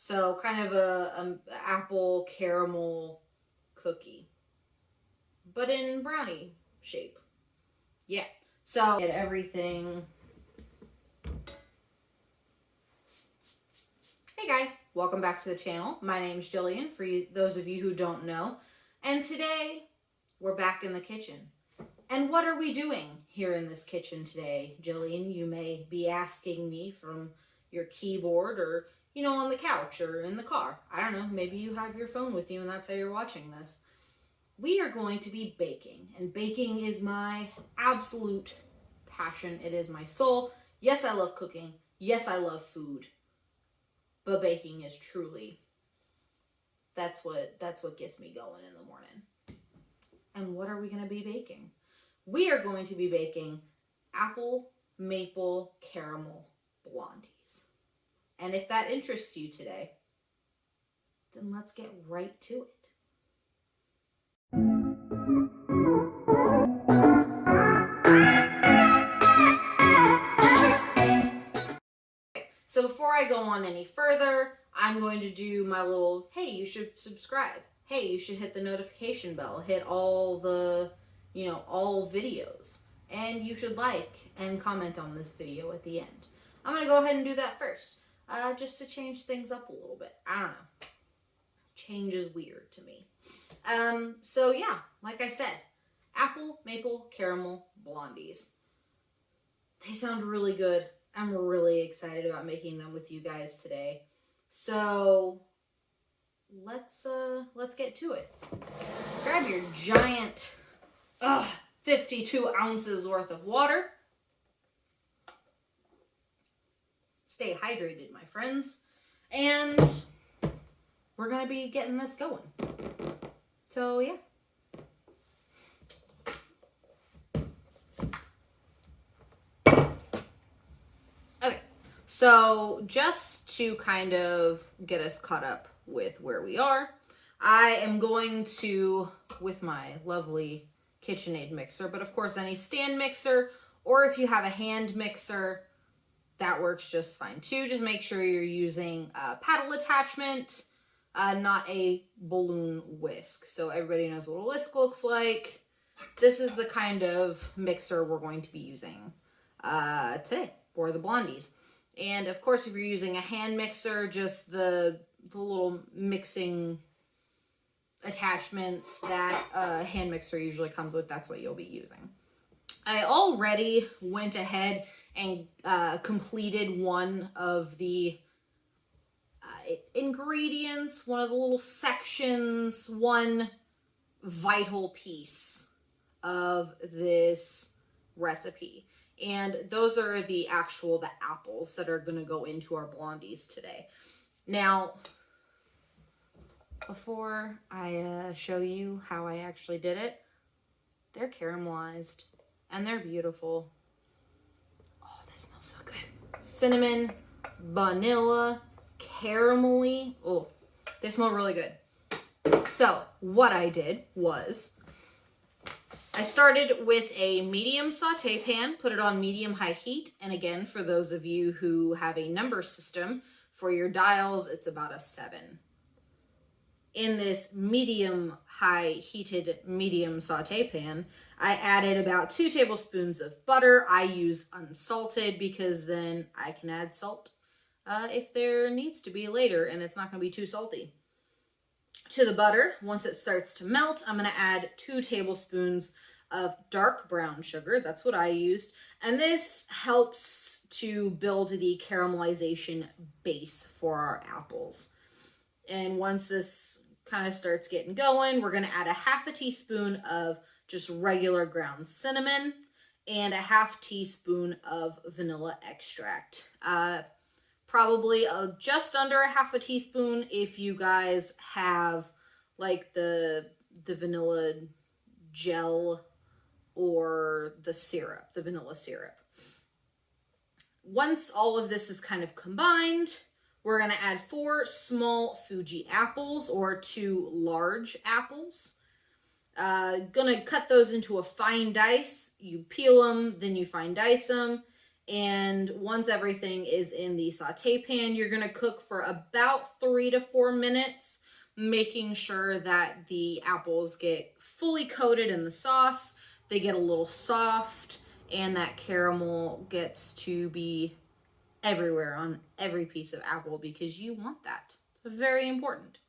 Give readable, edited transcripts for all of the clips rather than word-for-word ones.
So kind of a apple caramel cookie, but in brownie shape. Yeah. So get everything. Hey guys, welcome back to the channel. My name is Jillian, for those of you who don't know. And today, we're back in the kitchen. And what are we doing here in this kitchen today, Jillian? You may be asking me from your keyboard or, on the couch or in the car. I don't know, maybe you have your phone with you and that's how you're watching this. We are going to be baking, and baking is my absolute passion. It is my soul. Yes, I love cooking. Yes, I love food. But baking is truly, that's what gets me going in the morning. And what are we going to be baking? We are going to be baking apple maple caramel blondies. And if that interests you today, then let's get right to it. So before I go on any further, I'm going to do my little, hey, you should subscribe. Hey, you should hit the notification bell. Hit all the, all videos. And you should like and comment on this video at the end. I'm going to go ahead and do that first. Just to change things up a little bit. I don't know. Change is weird to me. So yeah, like I said, apple, maple, caramel, blondies. They sound really good. I'm really excited about making them with you guys today. So let's get to it. Grab your giant 52 ounces worth of water. Stay hydrated, my friends. And we're going to be getting this going. So yeah. So just to kind of get us caught up with where we are, I am going to, with my lovely KitchenAid mixer, but of course any stand mixer, or if you have a hand mixer, that works just fine too. Just make sure you're using a paddle attachment, not a balloon whisk. So everybody knows what a whisk looks like. This is the kind of mixer we're going to be using today for the blondies. And of course, if you're using a hand mixer, just the little mixing attachments that a hand mixer usually comes with, that's what you'll be using. I already went ahead and completed one of the ingredients, one of the little sections, one vital piece of this recipe. And those are the apples that are going to go into our blondies today. Now, before I show you how I actually did it, they're caramelized and they're beautiful. Oh, they smell so good. Cinnamon, vanilla, caramelly. Oh, they smell really good. So what I did was I started with a medium saute pan, put it on medium-high heat. And again, for those of you who have a number system, for your dials, it's about a 7. In this medium-high heated medium saute pan, I added about 2 tablespoons of butter. I use unsalted because then I can add salt if there needs to be later and it's not going to be too salty. To the butter, once it starts to melt, I'm going to add 2 tablespoons of dark brown sugar. That's what I used. And this helps to build the caramelization base for our apples. And once this kind of starts getting going, we're going to add a half a teaspoon of just regular ground cinnamon and a half teaspoon of vanilla extract. Probably just under a half a teaspoon if you guys have like the vanilla gel or the syrup, the vanilla syrup. Once all of this is kind of combined, we're going to add 4 small Fuji apples or 2 large apples. Gonna cut those into a fine dice. You peel them, then you fine dice them. And once everything is in the saute pan, you're going to cook for about 3 to 4 minutes, making sure that the apples get fully coated in the sauce, they get a little soft, and that caramel gets to be everywhere on every piece of apple, because you want that. It's very important.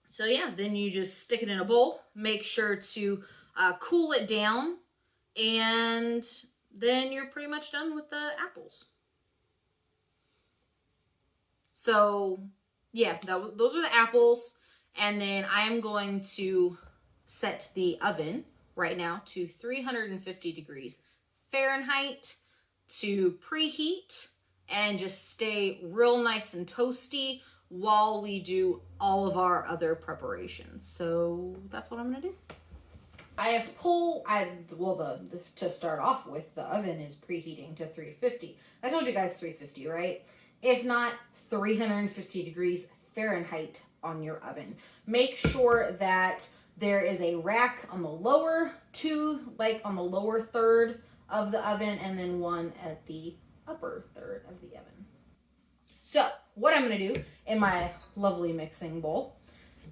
So yeah, then you just stick it in a bowl, make sure to cool it down, and then you're pretty much done with the apples. So yeah, those are the apples. And then I'm going to set the oven right now to 350 degrees Fahrenheit to preheat and just stay real nice and toasty while we do all of our other preparations. So that's what I'm gonna do. To start off with, the oven is preheating to 350. I told you guys 350, right? If not, 350 degrees Fahrenheit on your oven. Make sure that there is a rack on the lower on the lower third of the oven, and then one at the upper third of the oven. So what I'm going to do in my lovely mixing bowl,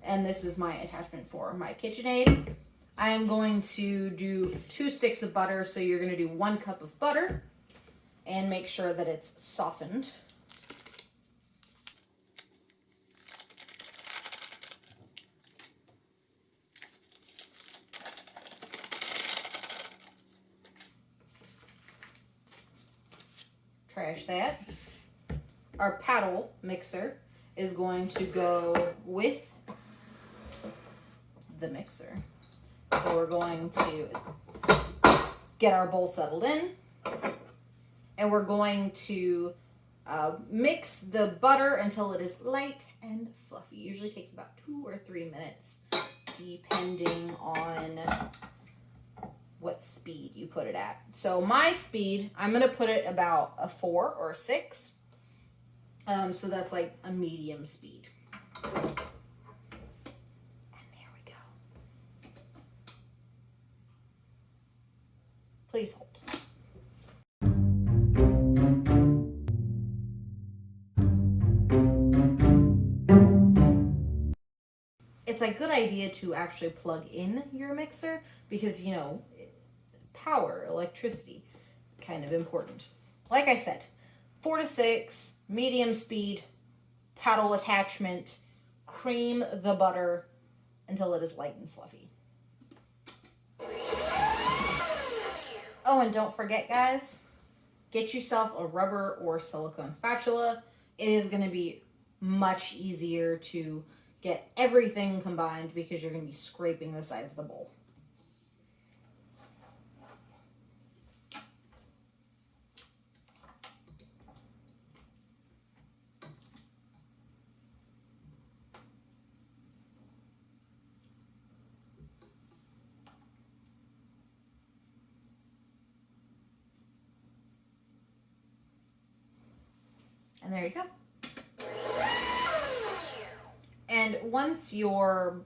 and this is my attachment for my KitchenAid, I am going to do 2 sticks of butter. So you're going to do 1 cup of butter and make sure that it's softened. Trash that. Our paddle mixer is going to go with the mixer. So we're going to get our bowl settled in, and we're going to mix the butter until it is light and fluffy. Usually takes about 2 or 3 minutes, depending on what speed you put it at. So my speed, I'm going to put it about a 4 or a 6. So that's like a medium speed. And there we go. Please hold. It's a good idea to actually plug in your mixer because, power, electricity, kind of important. Like I said, 4 to 6, medium speed, paddle attachment, cream the butter until it is light and fluffy. Oh, and don't forget, guys, get yourself a rubber or silicone spatula. It is going to be much easier to get everything combined because you're going to be scraping the sides of the bowl. And there you go. And once your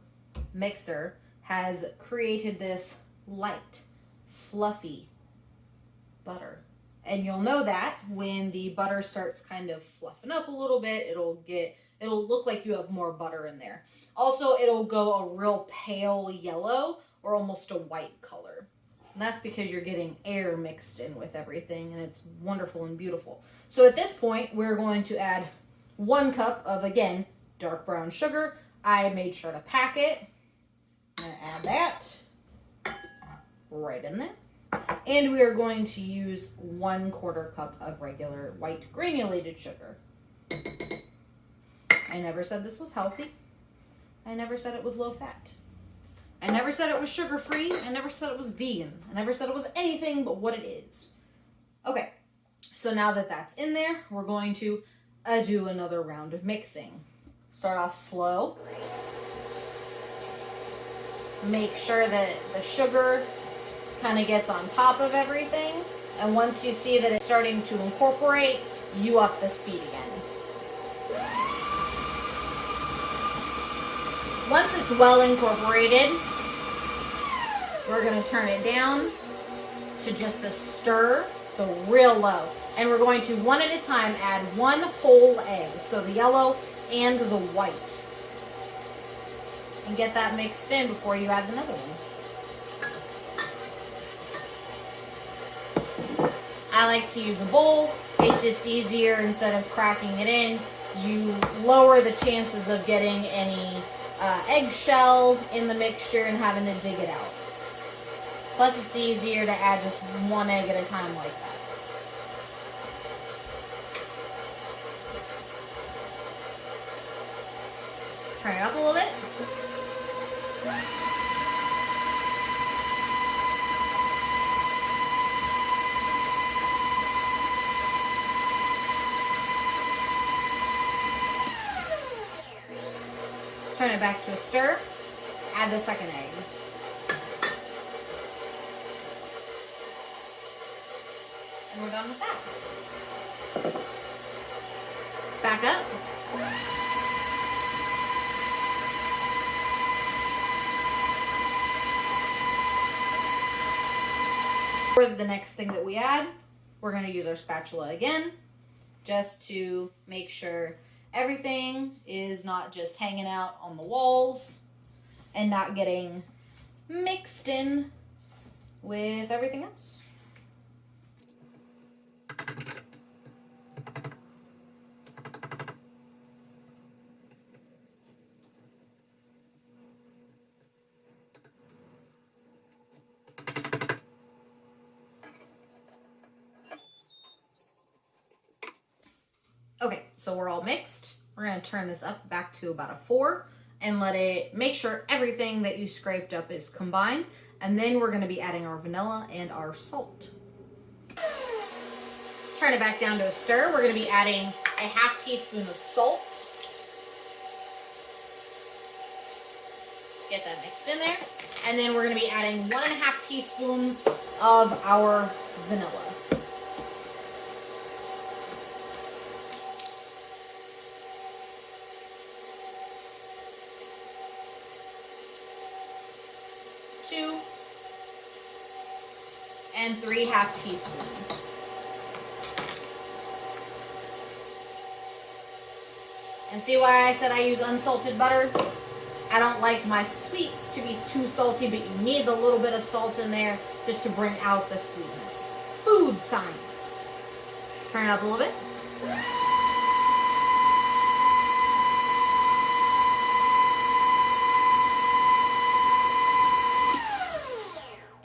mixer has created this light, fluffy butter, and you'll know that when the butter starts kind of fluffing up a little bit, it'll look like you have more butter in there. Also, it'll go a real pale yellow or almost a white color. And that's because you're getting air mixed in with everything, and it's wonderful and beautiful. So at this point, we're going to add 1 cup of, again, dark brown sugar. I made sure to pack it. I'm going to add that right in there. And we are going to use 1/4 cup of regular white granulated sugar. I never said this was healthy. I never said it was low fat. I never said it was sugar-free. I never said it was vegan. I never said it was anything but what it is. Okay, so now that that's in there, we're going to do another round of mixing. Start off slow. Make sure that the sugar kind of gets on top of everything. And once you see that it's starting to incorporate, you up the speed again. Once it's well incorporated, we're going to turn it down to just a stir So real low. And we're going to, one at a time, add one whole egg. So the yellow and the white. And get that mixed in before you add another one. I like to use a bowl. It's just easier. Instead of cracking it in, you lower the chances of getting any eggshell in the mixture and having to dig it out. Plus, it's easier to add just one egg at a time like that. Turn it up a little bit. Turn it back to a stir. Add the second egg. And we're done with that. Back up. For the next thing that we add, we're going to use our spatula again, just to make sure everything is not just hanging out on the walls and not getting mixed in with everything else. Okay, so we're all mixed. We're gonna turn this up back to about a 4 and let it, make sure everything that you scraped up is combined. And then we're gonna be adding our vanilla and our salt. Turn it back down to a stir. We're gonna be adding a half teaspoon of salt. Get that mixed in there. And then we're gonna be adding 1.5 teaspoons of our vanilla. And 3/2 teaspoons. And see why I said I use unsalted butter? I don't like my sweets to be too salty, but you need a little bit of salt in there just to bring out the sweetness. Food science. Turn it up a little bit.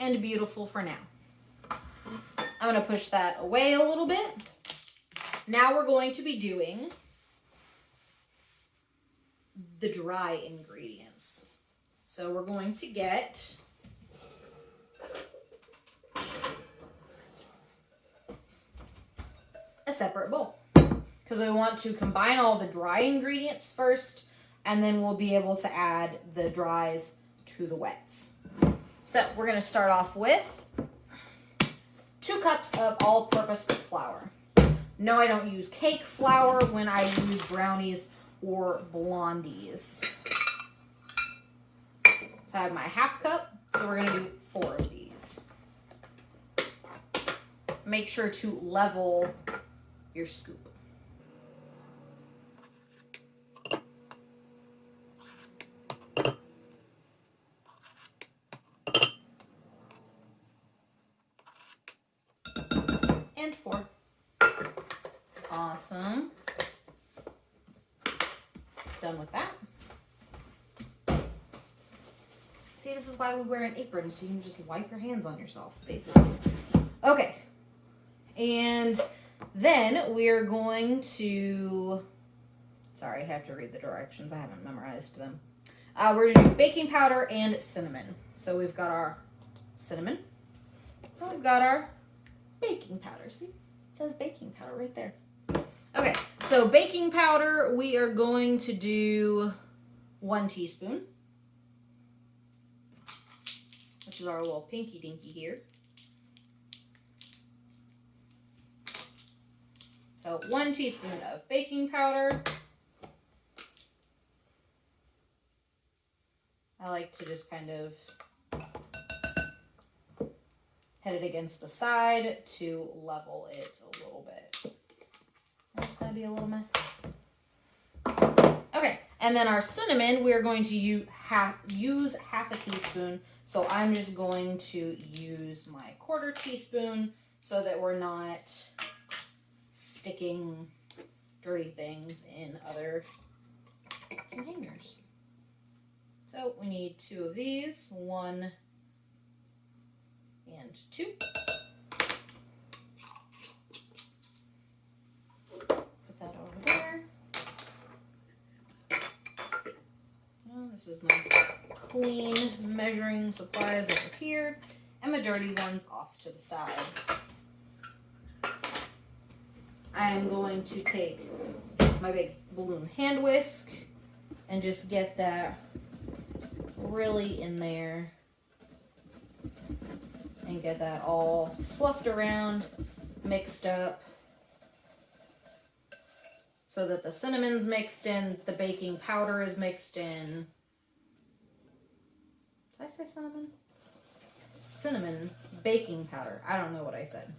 And beautiful for now. I'm going to push that away a little bit. Now we're going to be doing the dry ingredients. So we're going to get a separate bowl because I want to combine all the dry ingredients first, and then we'll be able to add the dries to the wets. So we're going to start off with 2 cups of all-purpose flour. No, I don't use cake flour when I use brownies or blondies. So I have my 1/2 cup, so we're going to do 4 of these. Make sure to level your scoop. And 4. Awesome. Done with that. See, this is why we wear an apron, so you can just wipe your hands on yourself, basically. Okay. And then we're going to... Sorry, I have to read the directions. I haven't memorized them. We're going to do baking powder and cinnamon. So we've got our cinnamon. And we've got our baking powder. See? It says baking powder right there. Okay, so baking powder, we are going to do 1 teaspoon, which is our little pinky dinky here. So 1 teaspoon of baking powder. I like to just kind of hit it against the side to level it a little bit. It's going to be a little messy. Okay, and then our cinnamon, we're going to use half a teaspoon. So I'm just going to use my 1/4 teaspoon so that we're not sticking dirty things in other containers. So we need 2 of these, 1 and 2. Put that over there. Oh, this is my clean measuring supplies over here, and my dirty ones off to the side. I am going to take my big balloon hand whisk and just get that really in there and get that all fluffed around, mixed up, so that the cinnamon's mixed in, the baking powder is mixed in. Did I say cinnamon? Cinnamon baking powder. I don't know what I said.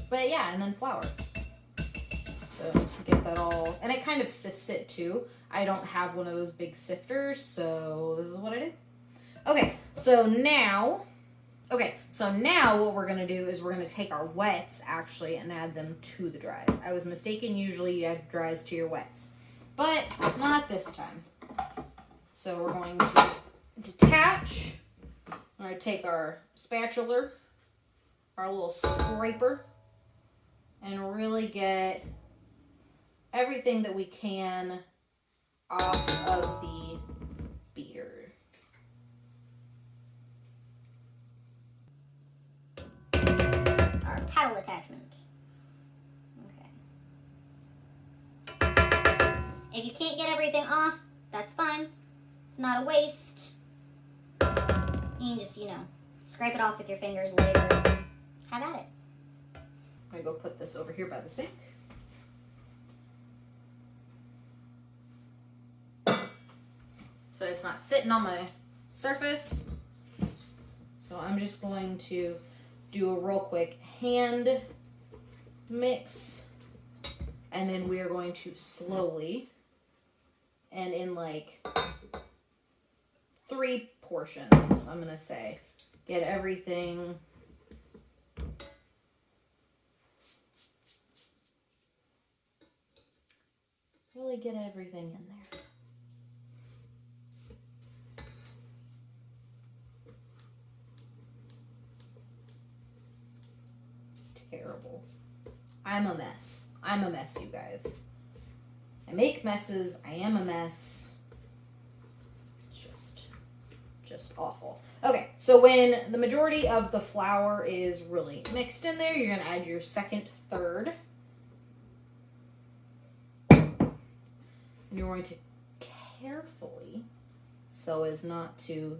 But yeah, and then flour. So get that all, and it kind of sifts it too. I don't have one of those big sifters, so this is what I do. Okay, so now what we're gonna do is we're gonna take our wets actually and add them to the dries. I was mistaken, usually you add dries to your wets, but not this time. So we're going to detach. We're gonna take our spatula, our little scraper, and really get everything that we can off of the beater. Our paddle attachment. Okay. If you can't get everything off, that's fine. It's not a waste. You can just, scrape it off with your fingers later. Have at it. I'm gonna go put this over here by the sink. So it's not sitting on my surface. So I'm just going to do a real quick hand mix. And then we are going to slowly, and in like 3 portions, I'm gonna say, get everything really get everything in there. Terrible. I'm a mess. I'm a mess, you guys. I make messes. I am a mess. It's just awful. Okay, so when the majority of the flour is really mixed in there, you're going to add your second third. And you're going to carefully, so as not to,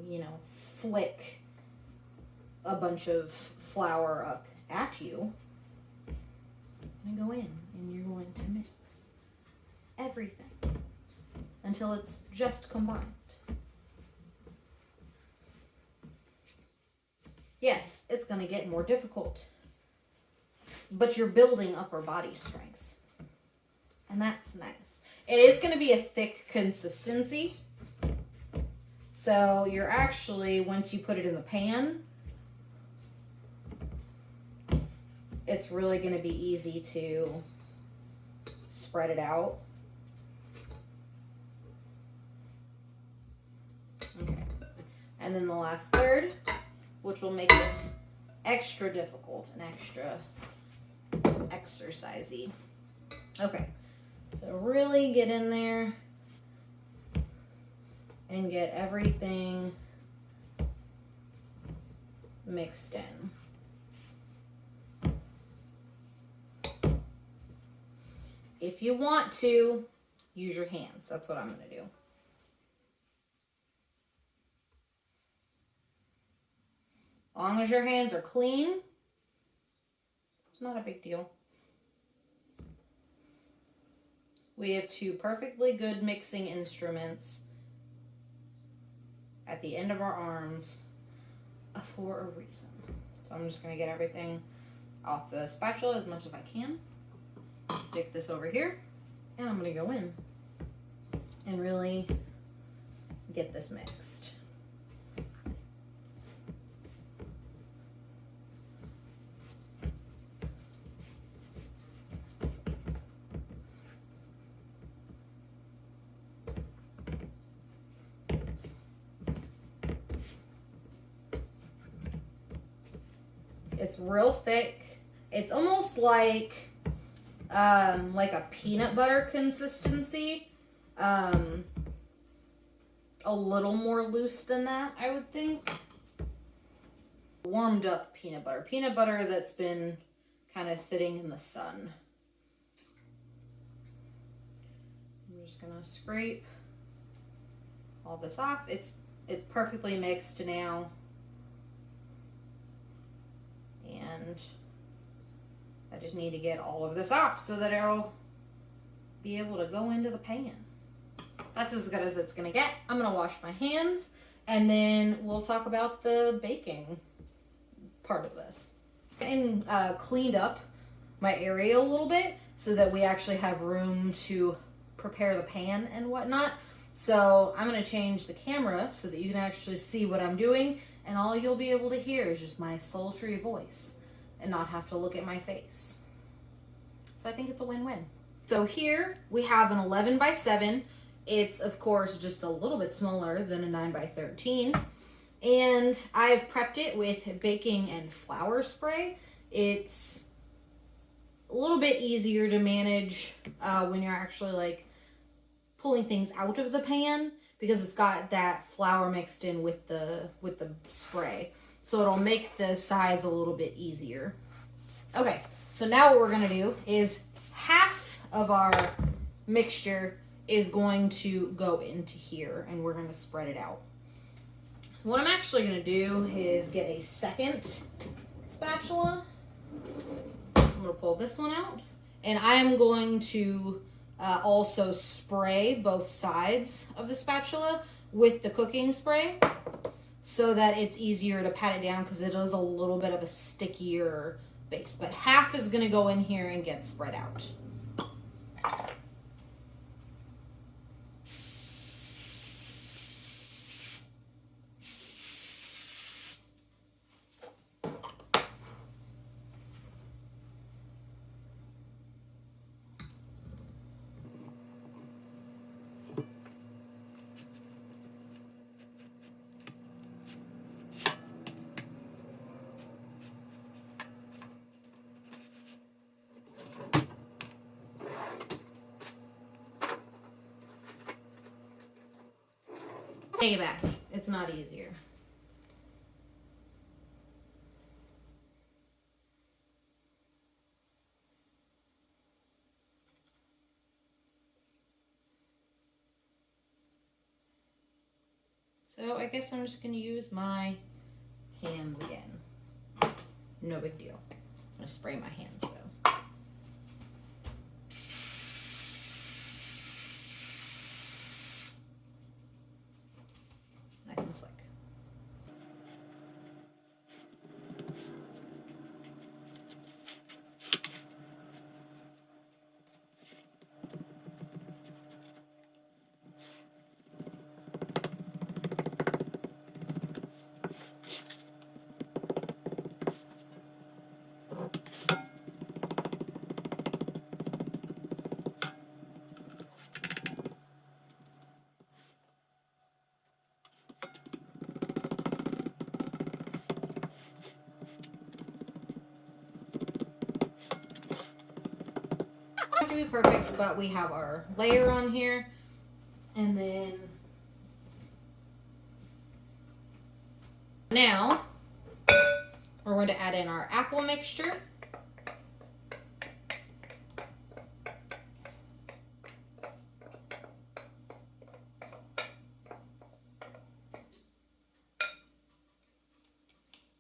flick a bunch of flour up at you, you're going to go in and you're going to mix everything until it's just combined. Yes, it's going to get more difficult, but you're building upper body strength, and that's nice. It is going to be a thick consistency, so you're actually, once you put it in the pan, it's really going to be easy to spread it out. Okay, and then the last third, which will make this extra difficult and extra exercisey. Okay, so really get in there and get everything mixed in. If you want to, use your hands. That's what I'm going to do. As long as your hands are clean, it's not a big deal. We have 2 perfectly good mixing instruments at the end of our arms for a reason. So I'm just going to get everything off the spatula as much as I can. Stick this over here, and I'm going to go in and really get this mixed. It's real thick. It's almost like a peanut butter consistency. A little more loose than that, I would think. Warmed up peanut butter. Peanut butter that's been kind of sitting in the sun. I'm just gonna scrape all this off. It's perfectly mixed now. And I just need to get all of this off so that it'll be able to go into the pan. That's as good as it's gonna get. I'm gonna wash my hands and then we'll talk about the baking part of this. And cleaned up my area a little bit so that we actually have room to prepare the pan and whatnot. So I'm gonna change the camera so that you can actually see what I'm doing, and all you'll be able to hear is just my sultry voice and not have to look at my face. So I think it's a win-win. So here we have an 11 by 7. It's of course just a little bit smaller than a 9 by 13. And I've prepped it with baking and flour spray. It's a little bit easier to manage when you're actually like pulling things out of the pan, because it's got that flour mixed in with the spray. So it'll make the sides a little bit easier. Okay, so now what we're gonna do is half of our mixture is going to go into here, and we're gonna spread it out. What I'm actually gonna do is get a second spatula. I'm gonna pull this one out, and I'm going to also spray both sides of the spatula with the cooking spray so that it's easier to pat it down, because it is a little bit of a stickier base. But half is gonna go in here and get spread out. Take it back. It's not easier. So I guess I'm just going to use my hands again. No big deal. I'm going to spray my hands though. Nice and slick. To be perfect, but we have our layer on here, and then now we're going to add in our apple mixture.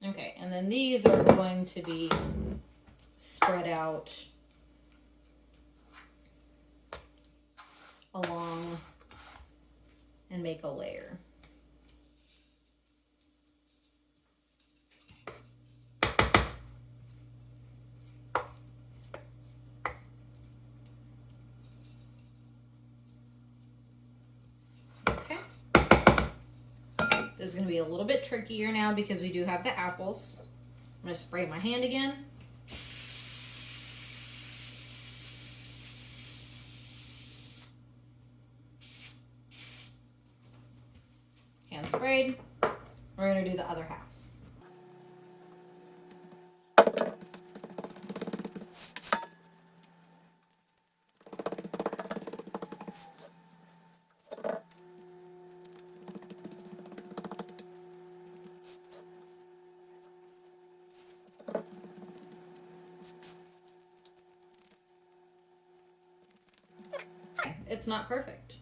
Okay, and then these are going to be spread out along and make a layer. This is going to be a little bit trickier now because we do have the apples. I'm going to spray my hand again. Hand sprayed. We're going to do the other half. It's not perfect.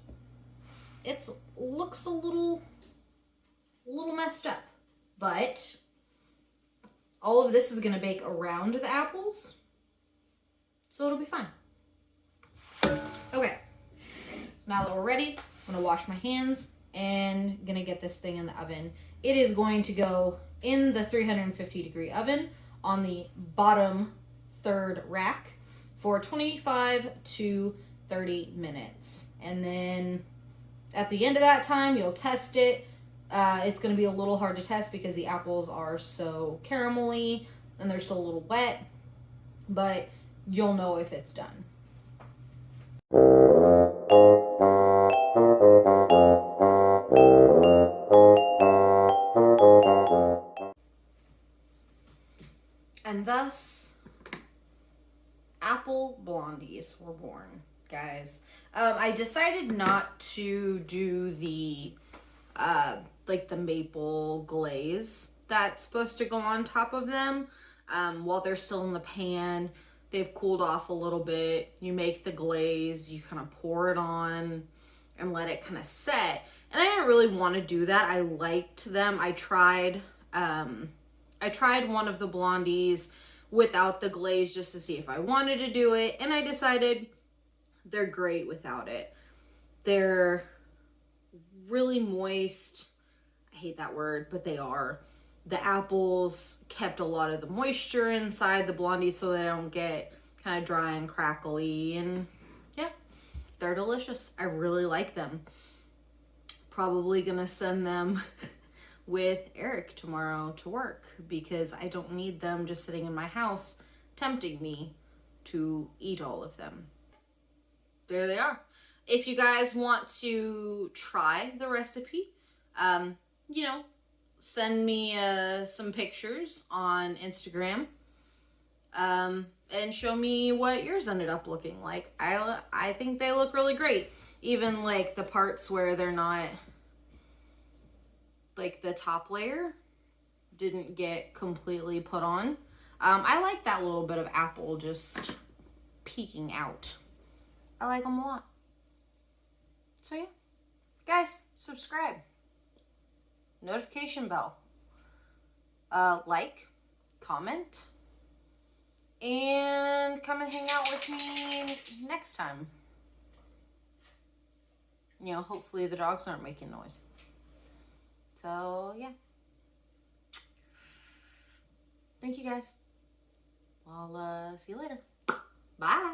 It looks a little messed up, but all of this is going to bake around the apples, so it'll be fine. Okay, so now that we're ready, I'm going to wash my hands and going to get this thing in the oven. It is going to go in the 350-degree oven on the bottom third rack for 25 to 30 minutes. And then at the end of that time, you'll test it. It's going to be a little hard to test because the apples are so caramelly and they're still a little wet, but you'll know if it's done. And thus, apple blondies were born, guys. I decided not to do the like the maple glaze that's supposed to go on top of them while they're still in the pan. They've cooled off a little bit. You make the glaze, you kind of pour it on and let it kind of set. And I didn't really want to do that. I liked them. I tried one of the blondies without the glaze just to see if I wanted to do it, and I decided they're great without it. They're really moist. I hate that word, but they are. The apples kept a lot of the moisture inside the blondies so they don't get kind of dry and crackly, and yeah, they're delicious. I really like them. Probably gonna send them with Eric tomorrow to work because I don't need them just sitting in my house tempting me to eat all of them. There they are. If you guys want to try the recipe, you know, send me some pictures on Instagram and show me what yours ended up looking like. I think they look really great. Even like the parts where they're not, like the top layer didn't get completely put on. I like that little bit of apple just peeking out. I like them a lot. So yeah, guys, subscribe, notification bell, like, comment, and come and hang out with me next time. You know, hopefully the dogs aren't making noise. So yeah, thank you guys. I'll see you later. Bye.